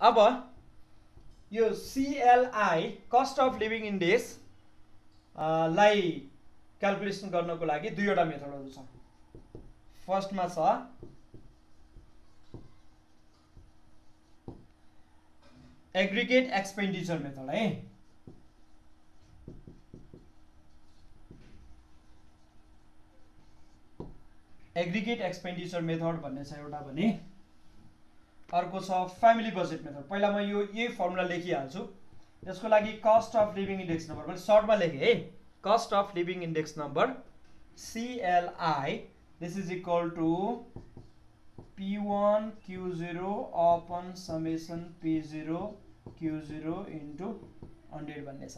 अब यो CLI cost of living index लाई क्याल्कुलेसन गर्नको लागि दुईवटा मेथडहरु छ। फर्स्टमा छ एग्रिगेट एक्सपेन्डिचर मेथड है। एग्रिगेट एक्सपेन्डिचर मेथड भन्ने छ एउटा भने अर्को छ फ्यामिली बजेट मेथड। पहिला म यही फर्मुला लेखिहाल्छु। यसको लागि cost of living index number मैले सर्टमा लेखेँ है। Cost of living index number CLI this is equal to P1 Q0 upon summation P0 Q0 into 100 भन्ने छ।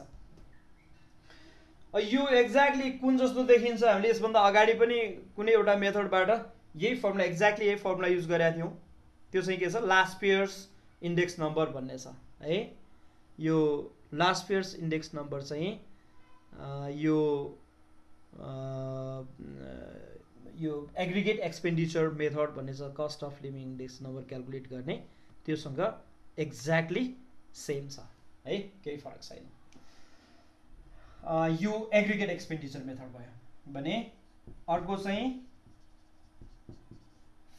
यो एक्ज्याक्टली कुन जस्तो देखिन्छ हामीले यसभन्दा अगाडि पनि कुनै एउटा मेथडबाट यही फर्मुला एक्ज्याक्टली यही फर्मुला युज गरेका थियौं। त्यो चाहिँ के छ लास्ट पेयर्स इन्डेक्स नम्बर भन्ने छ है। यो लास्ट पेयर्स इन्डेक्स नम्बर चाहिँ यो एग्रिगेट एक्सपेन्डिचर मेथड भन्ने छ cost of living index number calculate गर्ने त्योसँग एक्ज्याक्टली सेम छ है, केही फरक छैन। यो एग्रिगेट एक्सपेन्डिचर मेथड भयो भने अर्को चाहिँ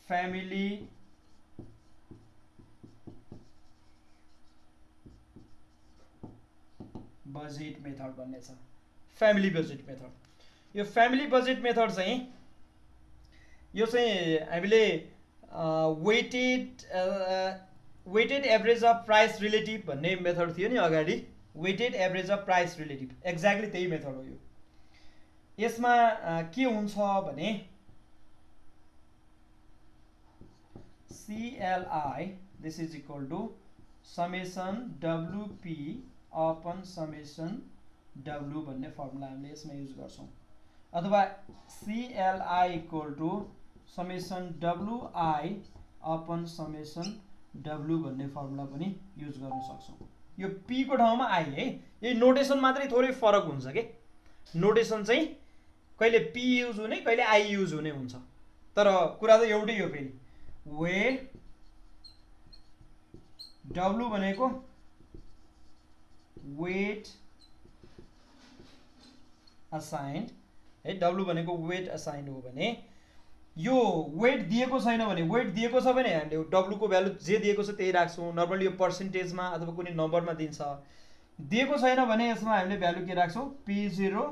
फ्यामिली बजेट मेथड भन्ने छ। फ्यामिली बजेट मेथड, यो फ्यामिली बजेट मेथड चाहिँ यो चाहिँ हामीले weighted average of price relative भन्ने मेथड थियो नि अगाडि। Weighted average of price relative exactly त्यही मेथड हो यो। यसमा के हुन्छ भने CLI this is equal to summation WP upon summation W भन्ने फर्मुला हामीले यसमा युज गर्छौं। अथवा CLI equal to summation WI upon summation W भन्ने फर्मुला पनि युज गर्न सक्छौं। यो P को ठाउँमा I है। यही नोटेसन मात्रै थोरै फरक हुन्छ के। नोटेसन चाहिँ कहिले P युज हुने कहिले I युज हुने हुन्छ, तर कुरा त एउटै हो। फेरि वेट W भनेको वेट असाइन्ड है। W भनेको वेट असाइन्ड हो भने यो वेट दिएको छैन भने, वेट दिएको छ भने हामीले W को भ्यालु जे दिएको छ त्यही राख्छौं। नर्मली यो पर्सेन्टेजमा अथवा कुनै नम्बरमा दिन्छ। दिएको छैन भने यसमा हामीले भ्यालु के राख्छौं P0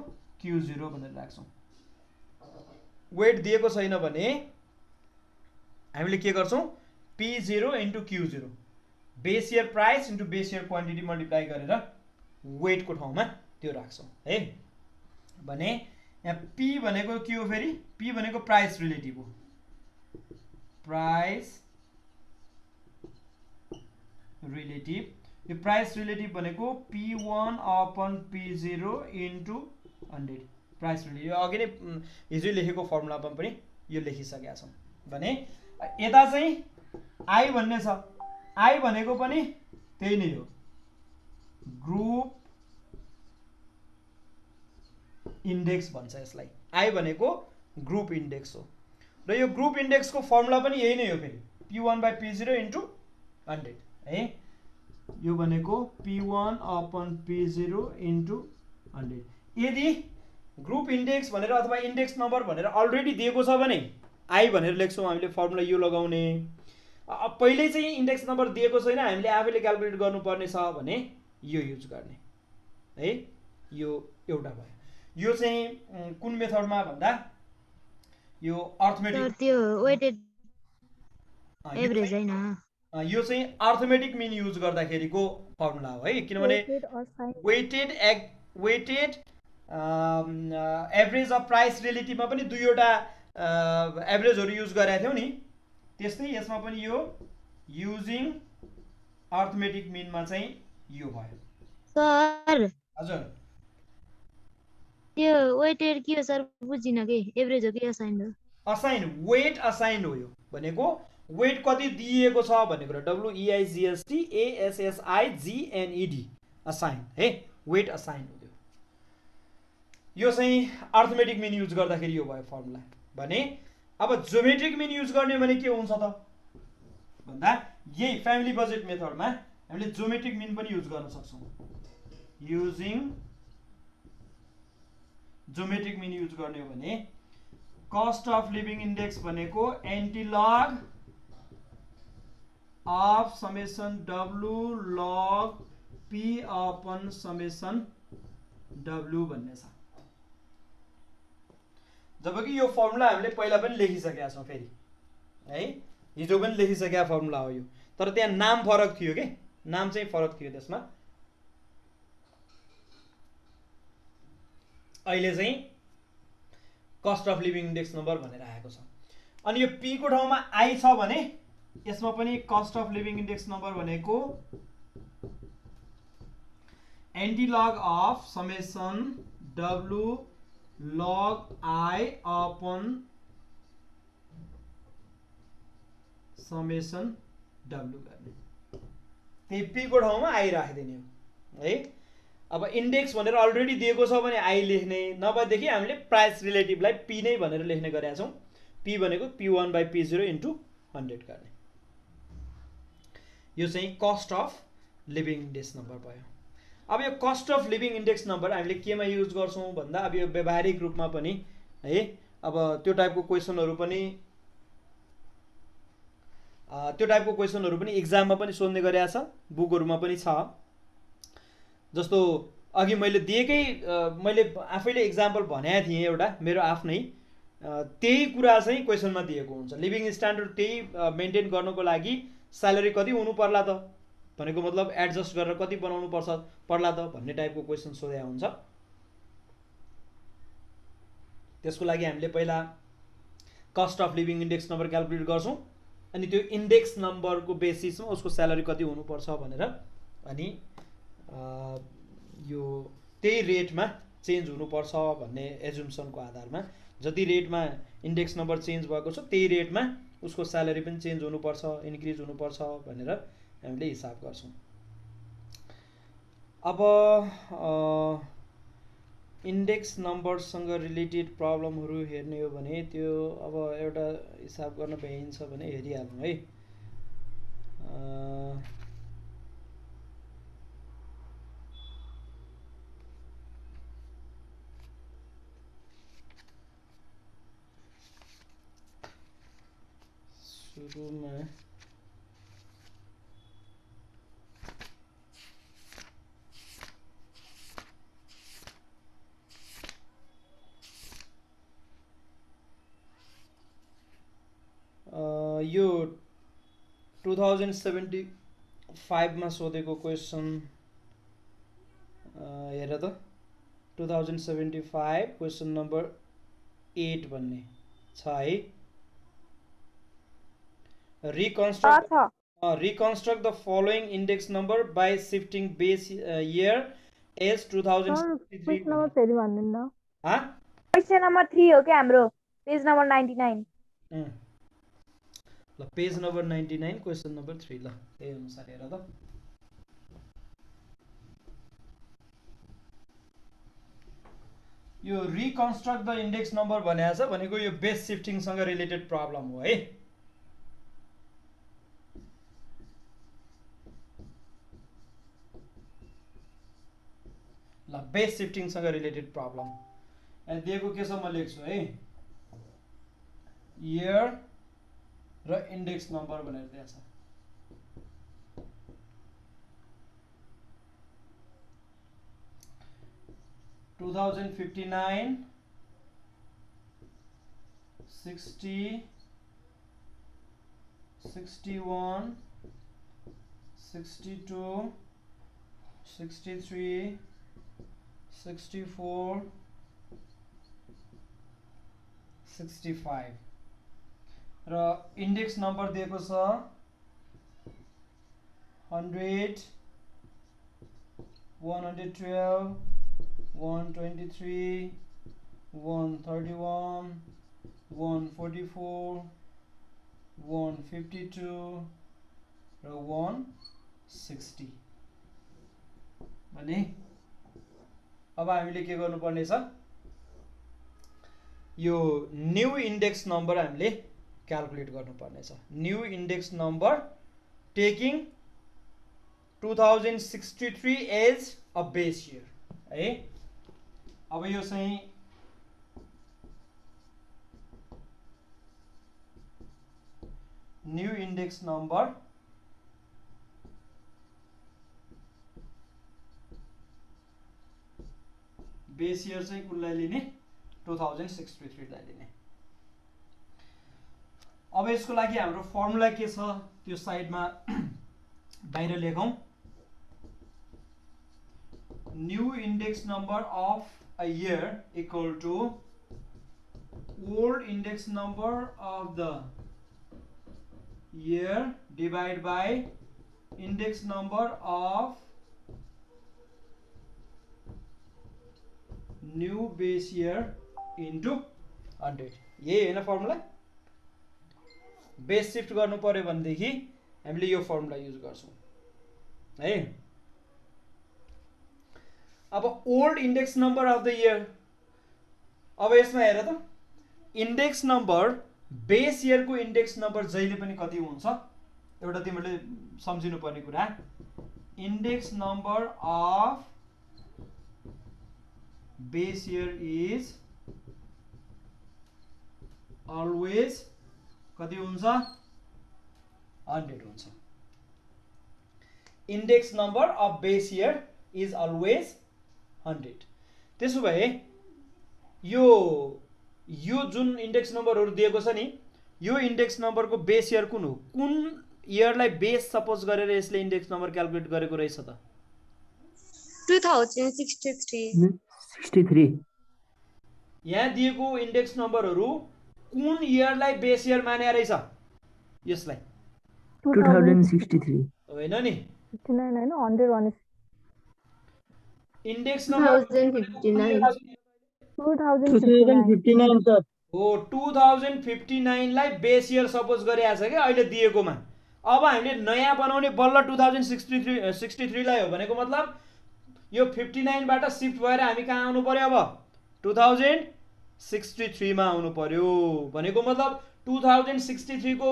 Q0 भनेर राख्छौं। वेट दिएको छैन भने हामीले के गर्छौं P0 into Q0 base year price into base year quantity multiply गरेर वेट को ठाउँमा त्यो राख्छौं है। भने यहाँ P भनेको के हो फेरि P भनेको प्राइस रिलेटिभ हो। प्राइस रिलेटिभ यो प्राइस रिलेटिभ भनेको P1 upon P0 into 100 price relative. यो अघि नै हिजो लेखेको फर्मुलामा पनि यो लेखिसकेका छौं। भने यता चाहिँ I भन्ने छ। I भनेको पनि त्यही नै हो, ग्रुप इन्डेक्स भन्छ यसलाई। I भनेको ग्रुप इन्डेक्स हो र यो ग्रुप इन्डेक्स को फर्मुला पनि यही नै हो फेरि P1/P0 इन्टु 100 है। यो भनेको P1 अपन P0 इन्टु 100। यदि ग्रुप इन्डेक्स भनेर अथवा इन्डेक्स नम्बर भनेर अलरेडी दिएको छ भने I भनेर लेख्छौं हामीले, फर्मुला यो लगाउने। पहिले चाहिँ इन्डेक्स नम्बर दिएको छैन हामीले आफैले क्याल्कुलेट गर्नुपर्ने छ भने यो युज गर्ने है। यो एउटा भयो। यो चाहिँ कुन मेथडमा भन्दा यो अर्थमेटिक त्यो वेटेड एभरेज हैन, यो चाहिँ अर्थमेटिक मिन युज गर्दाखेरिको फर्मुला हो है। किनभने वेटेड एभरेज अफ प्राइस रिलेटिभमा पनि दुईवटा एभरेजहरु युज गरेका थियौ नि, त्यस्तै यसमा पनि यो युजिङ अर्थमेटिक मिनमा चाहिँ यो भयो। सर हजुर त्यो वेटेड के हो सर बुझिन के, एभरेज हो कि असाइन्ड हो? असाइन वेट असाइन हो। यो भनेको वेट कति दिएको छ भन्ने कुरा WEIGST ASSIGNED असाइन है। वेट असाइन हो। यो चाहिँ अर्थमेटिक मिन युज गर्दाखेरि यो भयो फर्मुला। भने अब ज्योमेट्रिक मिन युज गर्ने भने के हुन्छ त भन्दा यही फ्यामिली बजेट मेथडमा हामीले ज्योमेट्रिक मिन पनि युज गर्न सक्छौँ। युजिङ ज्योमेट्रिक मिन युज गर्ने हो भने कस्ट अफ लिभिङ इन्डेक्स भनेको antilog of summation W log P upon summation W भन्ने छ। जबकि यो फर्मुला हामीले पहिला पनि लेखिसकेका छौँ फेरि है, हिजो पनि लेखिसकेका फर्मुला हो यो, तर त्यहाँ नाम फरक थियो के, नाम चाहिँ फरक थियो त्यसमा। अहिले चाहिँ cost of living index number भनेर आएको छ। अनि यो पी को ठाउँमा आई छ भने यसमा पनि cost of living index number भनेको antilog of summation W log I upon summation W गर्ने, त्यही पी को ठाउँमा आई राखिदिने हो है। अब इन्डेक्स भनेर अलरेडी दिएको छ भने आई लेख्ने, नभएदेखि हामीले प्राइस रिलेटिभलाई पी नै भनेर लेख्ने गरेका छौँ। पी भनेको P1/P0 इन्टु 100 गर्ने। यो चाहिँ cost of living index number भयो। अब यो cost of living index number हामीले केमा युज गर्छौँ भन्दा अब यो व्यावहारिक रूपमा पनि है, अब त्यो टाइपको क्वेसनहरू पनि एक्जाममा पनि सोध्ने गरेका छ, बुकहरूमा पनि छ। जस्तो अघि मैले दिएकै मैले आफैले एक्जाम्पल भनेको थिएँ एउटा मेरो आफ्नै, त्यही कुरा चाहिँ क्वेसनमा दिएको हुन्छ। लिभिङ स्ट्यान्डर्ड त्यही मेन्टेन गर्नको लागि स्यालेरी कति हुनु पर्ला त भनेको मतलब एडजस्ट गरेर कति बनाउनु पर्ला त भन्ने टाइपको क्वेसन सोधेको हुन्छ। त्यसको लागि हामीले पहिला cost of living index number calculate गर्छौँ, अनि त्यो इन्डेक्स नम्बरको बेसिसमा उसको स्यालेरी कति हुनुपर्छ भनेर, अनि यो त्यही रेटमा चेन्ज हुनुपर्छ भन्ने एजुम्सनको आधारमा जति रेटमा इन्डेक्स नम्बर चेन्ज भएको छ त्यही रेटमा उसको स्यालेरी पनि चेन्ज हुनुपर्छ, इन्क्रिज हुनुपर्छ भनेर हामीले हिसाब गर्छौँ। अब इन्डेक्स नम्बरसँग रिलेटेड प्रब्लमहरू हेर्ने हो भने त्यो अब एउटा हिसाब गर्न भ्याइन्छ भने हेरिहालौँ है। सुरुमा यो 2075 मा सोधेको क्वेसन हेर त, 2075 क्वेसन नम्बर 8 भन्ने छ है। Reconstruct the following index number by shifting base year as 2063. Question number 3 हो क्या हाम्रो, पेज नम्बर 99। ल पेज नम्बर 99 क्वेसन नम्बर 3 ल त्यही अनुसार हेर त। यो रिकन्स्ट्रक्ट द इन्डेक्स नम्बर भनेको छ भनेको यो बेस शिफ्टिङसँग रिलेटेड प्रब्लम हो है। ल बेस शिफ्टिङसँग रिलेटेड प्रब्लम अनि दिएको के छ म लेख्छु है, इयर र इन्डेक्स नम्बर भनेर दिएको छ। टु 2059 60 61 62 63 64 65 र इन्डेक्स नम्बर दिएको छ 100 112 123 131 144 152 र 160 भने अब हामीले के गर्नुपर्ने छ, यो न्यू इन्डेक्स नम्बर हामीले क्याल्कुलेट गर्नुपर्ने छ। New index number taking 2063 as a base year है। अब यो चाहिँ new index number base year चाहिँ कुनलाई लिने 2063 लाई लिने। अब यसको लागि हाम्रो फर्मुला के छ त्यो साइडमा बाहिर लेखौं। New index number of a year equal to old index number of the year divided by index number of new base year into 100। यही हैन फर्मुला। बेस शिफ्ट गर्नु पर्यो भनेदेखि हामीले यो फर्मुला युज गर्छौं है। अब old index number of the year, अब यसमा हेर त इंडेक्स नंबर बेस इयर को इंडेक्स नंबर जहिले पनि कति हुन्छ एउटा तिमीले सम्झिनु पर्ने कुरा, index number of base year is always कति हुन्छ 100 हुन्छ। Index number of base year is always 100। त्यसो भए यो जुन इंडेक्स नंबरहरु दिएको छ नि यो इंडेक्स नंबर को बेस इयर कुन हो, कुन इयरलाई बेस सपोज गरेर यसले इंडेक्स नंबर क्याल्कुलेट गरेको रहेछ त 2063। यहाँ दिएको इंडेक्स नंबरहरु कुन इयरलाई बेस इयर माने रहेछ यसलाई 2063 हैन नि 59 हैन 100 इंडेक्स नंबर 2059 सर हो 2059 लाई बेस इयर सपोज गरिया छ के अहिले दिएकोमा। अब हामीले नयाँ बनाउने बल्ल 2063 लाई हो भनेको मतलब यो 59 बाट शिफ्ट भएर हामी कहाँ आउनु पर्यो अब 2063 मा आउनु पर्यो भनेको मतलब 2063 को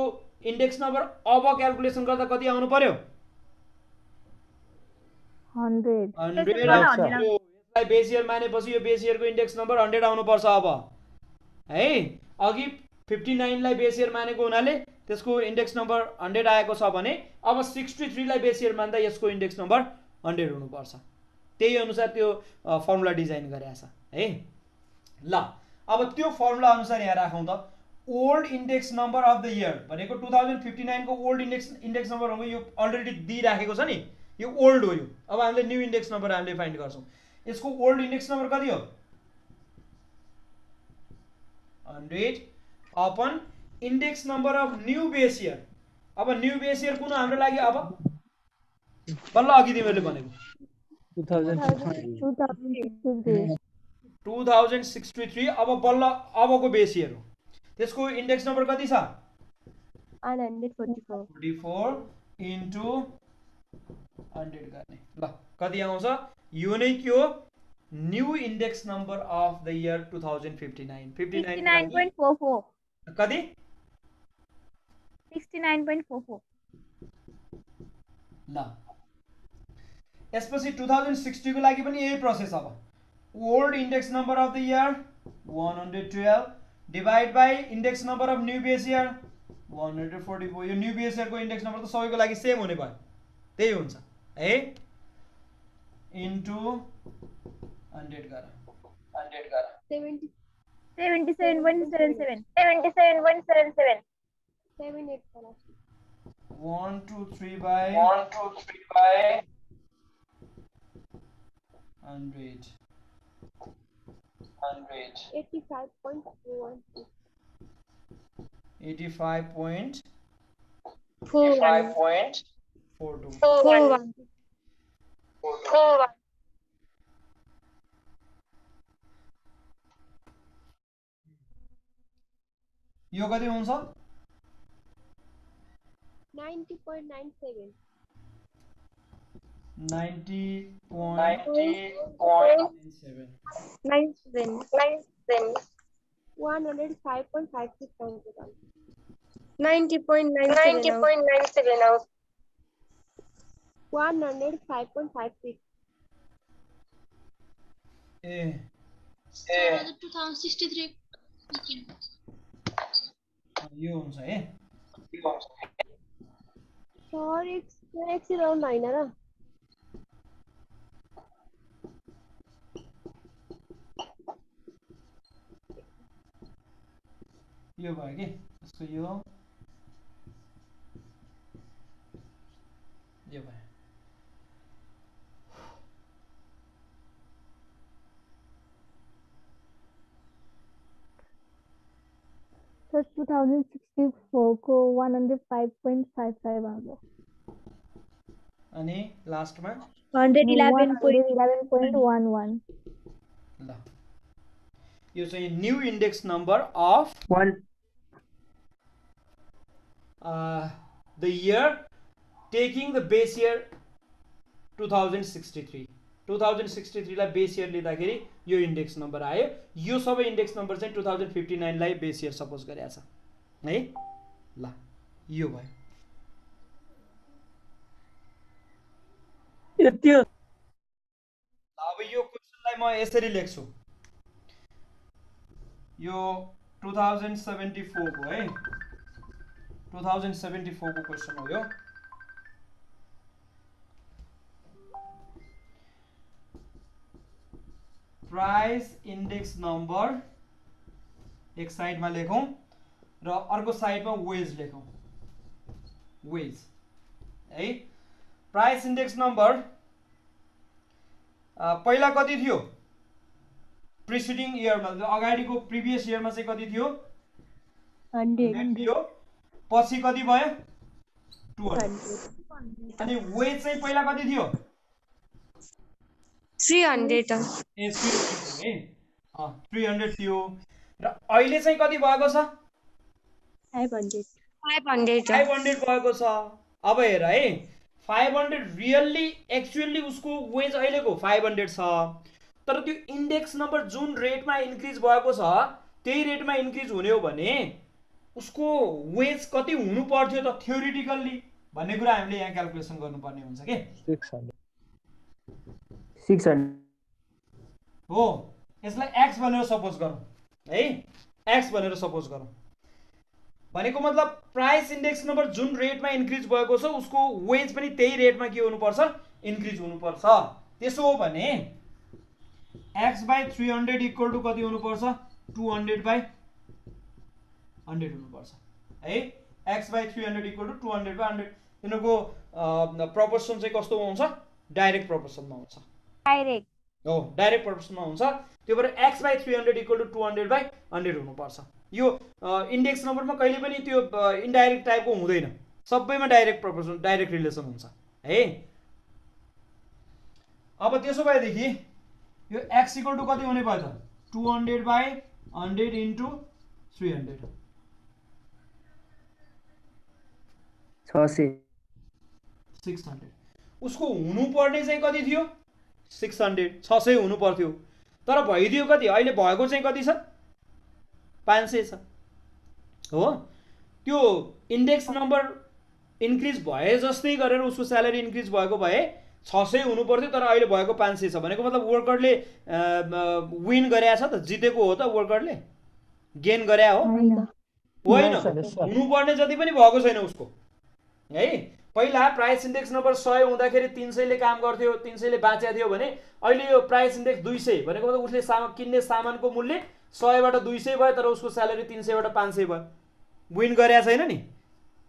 इंडेक्स नंबर अब क्याल्कुलेसन गर्दा कति आउनु पर्यो 100 यसलाई बेस इयर मानेपछि यो बेस इयर को इंडेक्स नंबर 100 आउनु पर्छ अब है। अघि 59 लाई बेस इयर मानेको हुनाले त्यसको इंडेक्स नंबर 100 आएको छ भने अब 63 लाई बेस इयर मान्दा यसको इंडेक्स नंबर 100 हुनु पर्छ। त्यही अनुसार त्यो फर्मुला डिजाइन गरेको छ है। ल अब त्यो फर्मुला अनुसार यहाँ राखौं त old index number of the year भनेको 2059 को ओल्ड इंडेक्स नंबर हो यो अलरेडी दिइराखेको छ नि यो ओल्ड हो यो। अब हामीले न्यू इंडेक्स नंबर हामीले फाइन्ड गर्छौं। यसको ओल्ड इंडेक्स नंबर कति हो 100 upon index number of new base year. अब न्यू बेस इयर कुन हाम्रो लागि अब बल्ल अघि तिमीले भनेको 2063 अब बल्ल अबको बेस इयर हो। त्यसको इंडेक्स नंबर कति छ 144 into 100 गर्ने। ल कति आउँछ यो नै के हो new index number of the year 2059 69.44 कति 69.44। ल यसपछि 2060 को लागि पनि यही प्रोसेस। अब old index number of the year 112 divide by index number of new base year 144। यो न्यू बेस इयर को इंडेक्स नंबर त सबैको लागि सेम हुने भयो त्यही हुन्छ है इन्टु 100 गर 77.77 123 by 100 85.42 यो कति हुन्छ 90.97 90.97 105.56 90.97 105.56. ए Sir, 2063. यो हुन्छ है Sir, it's around 9 ना. यो भयो कि यसको यो भयो सर 2064 को 105.55 आ गयो अनि लास्टमा 111.11 ल यो चाहिँ new index number of One. The year taking the base year 2063 2063 लाई बेस इयर लिँदाखेरि यो इन्डेक्स नम्बर आयो यो सबै इन्डेक्स नम्बर चाहिँ 2059 लाई बेस इयर सपोज गरेको छ है ल यो भयो यति हो। अब यो क्वेसनलाई म यसरी लेख्छु यो 2074 को है 2074 को क्वेसन हो यो प्राइस इन्डेक्स नम्बर एक साइडमा लेखौं र अर्को साइडमा वेज लेखौं वेज है प्राइस इन्डेक्स नम्बर पहिला कति थियो प्रिसिडिङ इयरमा अगाडिको प्रिभियस इयरमा चाहिँ कति थियो 100 थियो पछि कति भयो 200 अनि वेज चाहिँ पहिला कति थियो 300. ए 300 थियो र अहिले चाहिँ कति भएको छ 500. 500 भएको छ अब हेर है 500 रियल्ली एक्चुअली उसको वेज अहिलेको 500 छ तर त्यो इन्डेक्स नम्बर जुन रेटमा इन्क्रिज भएको छ त्यही रेटमा इन्क्रिज हुने हो भने उसको वेज कति हुनु पर्थ्यो त थ्योरिटिकल्ली भन्ने कुरा हामीले यहाँ क्याल्कुलेसन गर्नुपर्ने हुन्छ के 600 हो यसलाई x भनेर सपोज गरौँ है x भनेर सपोज गरौँ भनेको मतलब प्राइस इन्डेक्स नम्बर जुन रेटमा इन्क्रिज भएको छ उसको वेज पनि त्यही रेटमा के हुनुपर्छ इन्क्रिज हुनुपर्छ त्यसो हो भने x/300 इक्वल टु कति हुनुपर्छ 200/100 हुनुपर्छ है x/300 इक्वल टु 200/100 यिनीहरूको प्रोपोर्सन चाहिँ कस्तो हुन्छ डाइरेक्ट प्रोपोर्सनमा हुन्छ डाइरेक्ट हो डाइरेक्ट प्रोपोर्सनमा हुन्छ त्यो भएर x/300 इक्वल टु 200/100 हुनुपर्छ यो इन्डेक्स नम्बरमा कहिले पनि त्यो इन्डाइरेक्ट टाइपको हुँदैन सबैमा डाइरेक्ट प्रोपोर्सन डाइरेक्ट रिलेसन हुन्छ है अब त्यसो भएदेखि यो x इक्वल टु कति हुने भयो त 200/100 इन्टु 300 600 उसको हुनुपर्ने चाहिँ कति थियो 600 हुनु पर्थ्यो तर भइदियो कति अहिले भएको चाहिँ कति छ 500 छ हो त्यो इन्डेक्स नम्बर इन्क्रिज भए जस्तै गरेर उसको स्यालेरी इन्क्रिज भएको भए 600 हुनु पर्थ्यो तर अहिले भएको 500 छ भनेको मतलब वर्करले विन गरेछ त जितेको हो त वर्करले गेन गरे हो होइन हुनुपर्ने जति पनि भएको छैन उसको है पहिला प्राइस इन्डेक्स नम्बर 100 हुँदाखेरि 300 ले काम गर्थ्यो 300 ले बाँचेको थियो भने अहिले यो प्राइस इन्डेक्स 200 भनेको मतलब उसले किन्ने सामानको मूल्य 100 बाट 200 भयो तर उसको स्यालेरी 300 बाट 500 भयो विन गरेको छैन नि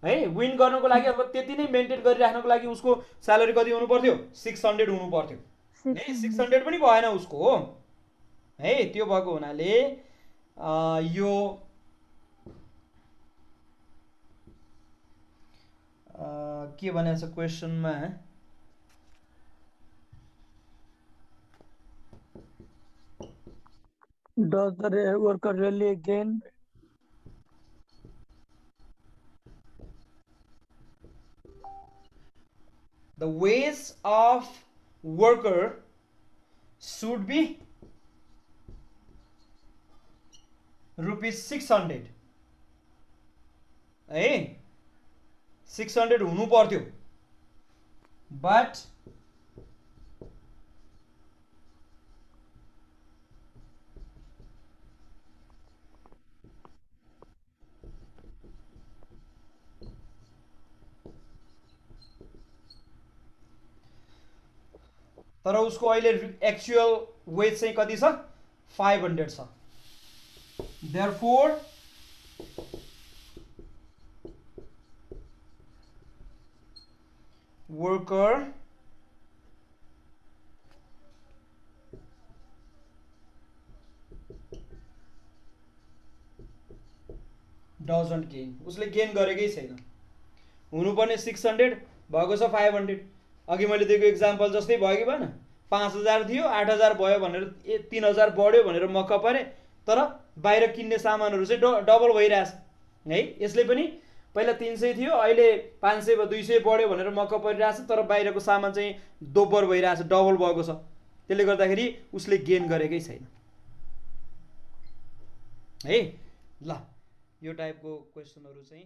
है विन गर्नको लागि अब त्यति नै मेन्टेन गरिराख्नको लागि उसको स्यालेरी कति हुनु पर्थ्यो 600 हुनु पर्थ्यो है 600 पनि भएन उसको हो है त्यो भएको हुनाले यो के भनेको छ क्वेसनमा Does the worker really gain? The wage of worker should be rupees 600 है 600 हुनु पर्थ्यो but तर उसको अहिले एक्चुअल वेज चाहिँ कति छ 500 छ therefore worker doesn't gain उसले गेन गरेकै छैन हुनुपर्ने 600 भएको छ 500 अघि मैले दिएको एक्जाम्पल जस्तै भयो कि भएन 5000 थियो 8000 भयो भनेर 3000 बढ्यो भनेर मक्क परे तर बाहिर किन्ने सामानहरू चाहिँ डबल भइरहेछ है यसले पनि पहिला 300 थियो अहिले 500 200 बढ्यो भनेर मक्क परिरहेछ तर बाहिरको सामान चाहिँ दोब्बर भइरहेछ डबल भएको छ त्यसले गर्दाखेरि उसले गेन गरेकै छैन है ल यो टाइपको क्वेशनहरू चाहिँ